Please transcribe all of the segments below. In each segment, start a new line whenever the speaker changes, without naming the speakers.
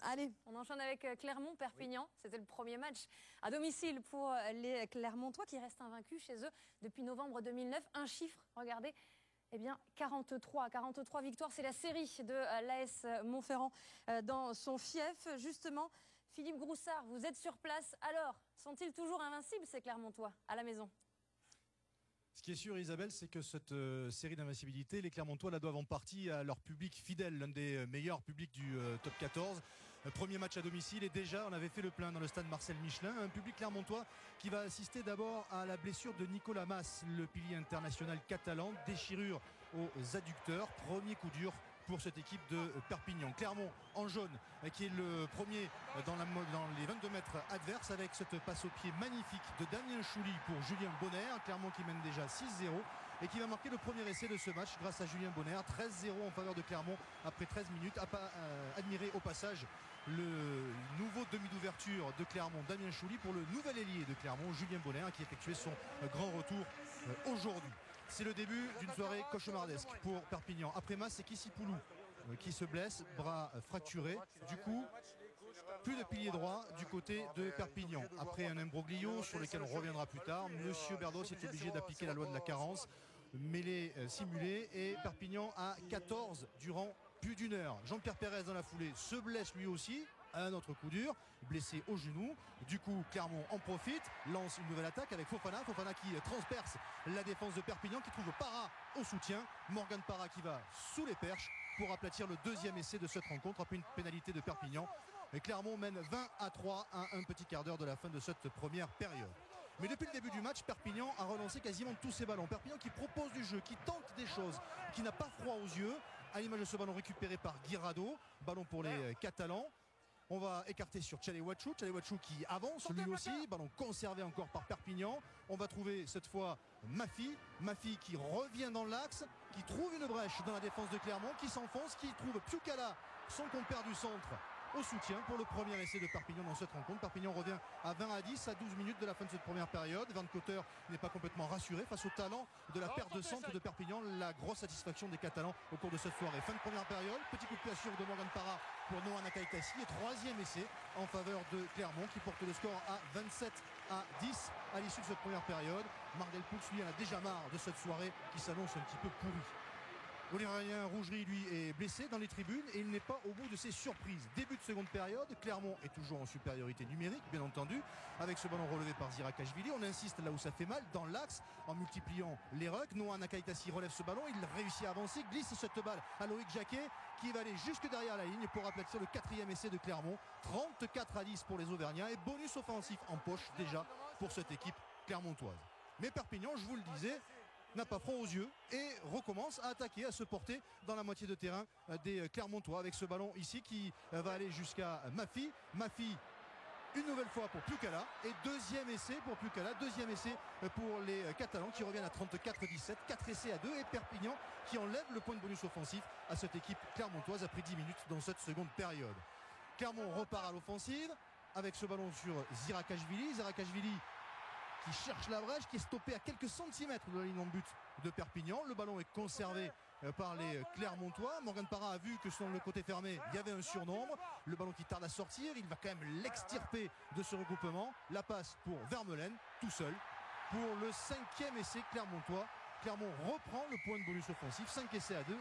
Allez, on enchaîne avec Clermont-Perpignan. Oui. C'était le premier match à domicile pour les Clermontois qui restent invaincus chez eux depuis novembre 2009. Un chiffre, regardez, eh bien 43 victoires. C'est la série de l'AS Montferrand dans son fief. Justement, Philippe Groussard, vous êtes sur place. Alors, sont-ils toujours invincibles ces Clermontois à la maison ?
Ce qui est sûr, Isabelle, c'est que cette série d'invincibilité, les Clermontois la doivent en partie à leur public fidèle, l'un des meilleurs publics du top 14. Premier match à domicile et déjà on avait fait le plein dans le stade Marcel Michelin. Un public clermontois qui va assister d'abord à la blessure de Nicolas Mas, le pilier international catalan, déchirure aux adducteurs. Premier coup dur pour cette équipe de Perpignan. Clermont en jaune qui est le premier dans les 22 mètres adverses avec cette passe au pied magnifique de Damien Chouli pour Julien Bonner. Clermont qui mène déjà 6-0 et qui va marquer le premier essai de ce match grâce à Julien Bonner. 13-0 en faveur de Clermont après 13 minutes. Admirer au passage le nouveau demi d'ouverture de Clermont, Damien Chouli, pour le nouvel ailier de Clermont, Julien Bonner, qui effectuait son grand retour aujourd'hui. C'est le début d'une soirée cauchemardesque pour Perpignan. Après Mas, c'est Kissipoulou qui se blesse, bras fracturé. Du coup, plus de pilier droit du côté de Perpignan. Après un imbroglio sur lequel on reviendra plus tard, Monsieur Berdos est obligé d'appliquer la loi de la carence. Mêlée simulée et Perpignan à 14 durant plus d'une heure. Jean-Pierre Pérez dans la foulée se blesse lui aussi. Un autre coup dur, blessé au genou. Du coup, Clermont en profite, lance une nouvelle attaque avec Fofana qui transperce la défense de Perpignan, qui trouve Parra au soutien. Morgan Parra qui va sous les perches pour aplatir le deuxième essai de cette rencontre après une pénalité de Perpignan. Et Clermont mène 20-3 à un petit quart d'heure de la fin de cette première période. Mais depuis le début du match, Perpignan a relancé quasiment tous ses ballons. Perpignan qui propose du jeu, qui tente des choses, qui n'a pas froid aux yeux. À l'image de ce ballon récupéré par Guirado, ballon pour les Catalans. On va écarter sur Tchalewatchou qui avance lui aussi, ballon conservé encore par Perpignan. On va trouver cette fois Mafi qui revient dans l'axe, qui trouve une brèche dans la défense de Clermont, qui s'enfonce, qui trouve Piukala, son compère du centre, au soutien pour le premier essai de Perpignan dans cette rencontre. Perpignan revient à 20-10 à 12 minutes de la fin de cette première période. Van Cotter n'est pas complètement rassuré face au talent de la paire de centre de Perpignan. La grosse satisfaction des Catalans au cours de cette soirée. Fin de première période, petit coup de pied sûr de Morgan Parra pour Noah Nakaitasi et troisième essai en faveur de Clermont qui porte le score à 27-10 à l'issue de cette première période. Marc Delpoux lui en a déjà marre de cette soirée qui s'annonce un petit peu pourrie. Aurélien Rougerie lui est blessé dans les tribunes et il n'est pas au bout de ses surprises. Début de seconde période, Clermont est toujours en supériorité numérique bien entendu avec ce ballon relevé par Zirakashvili. On insiste là où ça fait mal, dans l'axe, en multipliant les rucks. Noah Nakaitasi relève ce ballon, il réussit à avancer, glisse cette balle à Loïc Jacquet qui va aller jusque derrière la ligne pour aplatir le quatrième essai de Clermont. 34-10 pour les Auvergnats et bonus offensif en poche déjà pour cette équipe clermontoise. Mais Perpignan, je vous le disais, n'a pas froid aux yeux et recommence à attaquer, à se porter dans la moitié de terrain des Clermontois avec ce ballon ici qui va aller jusqu'à Mafi une nouvelle fois pour Piukala et deuxième essai pour Piukala, deuxième essai pour les Catalans qui reviennent à 34-17, 4 essais à 2 et Perpignan qui enlève le point de bonus offensif à cette équipe clermontoise après 10 minutes dans cette seconde période. Clermont repart à l'offensive avec ce ballon sur Zirakashvili qui cherche la brèche, qui est stoppé à quelques centimètres de la ligne en but de Perpignan. Le ballon est conservé par les Clermontois. Morgan Parra a vu que sur le côté fermé il y avait un surnombre. Le ballon qui tarde à sortir, il va quand même l'extirper de ce regroupement. La passe pour Vermeulen tout seul pour le cinquième essai clermontois. Clermont reprend le point de bonus offensif, 5 essais à 2,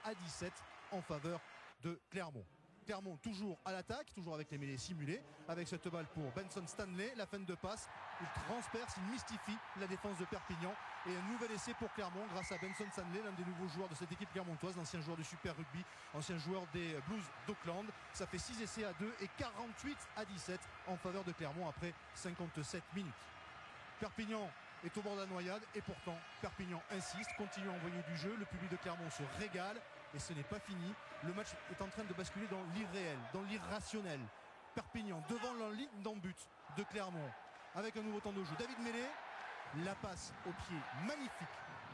41-17 en faveur de Clermont. Clermont toujours à l'attaque, toujours avec les mêlées simulées, avec cette balle pour Benson Stanley, la fin de passe, il transperce, il mystifie la défense de Perpignan et un nouvel essai pour Clermont grâce à Benson Stanley, l'un des nouveaux joueurs de cette équipe clermontoise, l'ancien joueur du Super Rugby, ancien joueur des Blues d'Auckland. Ça fait 6 essais à 2 et 48-17 en faveur de Clermont après 57 minutes. Perpignan est au bord de la noyade et pourtant Perpignan insiste, continue à envoyer du jeu, le public de Clermont se régale et ce n'est pas fini. Le match est en train de basculer dans l'irréel, dans l'irrationnel. Perpignan devant la ligne d'en-but de Clermont avec un nouveau temps de jeu. David Mêlé, la passe au pied magnifique,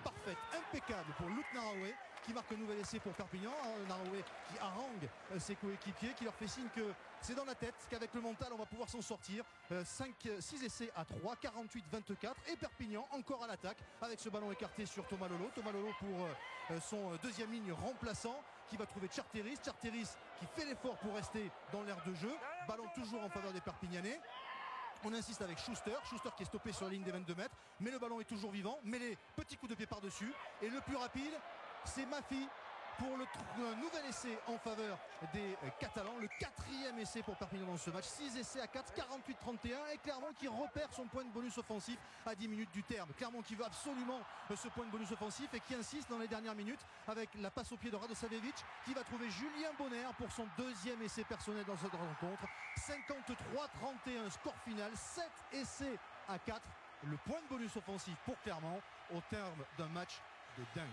parfaite, impeccable pour Luke Naraway qui marque un nouvel essai pour Perpignan. Naraway qui harangue ses coéquipiers, qui leur fait signe que c'est dans la tête, qu'avec le mental on va pouvoir s'en sortir. 6 essais à 3, 48-24 et Perpignan encore à l'attaque avec ce ballon écarté sur Thomas Lolo pour son deuxième ligne remplaçant qui va trouver Charteris. Charteris qui fait l'effort pour rester dans l'aire de jeu. Ballon toujours en faveur des Perpignanais. On insiste avec Schuster qui est stoppé sur la ligne des 22 mètres. Mais le ballon est toujours vivant. Mais les petits coups de pied par-dessus. Et le plus rapide, c'est Mafi pour un nouvel essai en faveur des Catalans. Le 4e essai pour Perpignan dans ce match. 6 essais à 4, 48-31. Et Clermont qui repère son point de bonus offensif à 10 minutes du terme. Clermont qui veut absolument ce point de bonus offensif et qui insiste dans les dernières minutes avec la passe au pied de Radosavljevic qui va trouver Julien Bonner pour son 2e essai personnel dans cette rencontre. 53-31 score final, 7 essais à 4. Le point de bonus offensif pour Clermont au terme d'un match de dingue.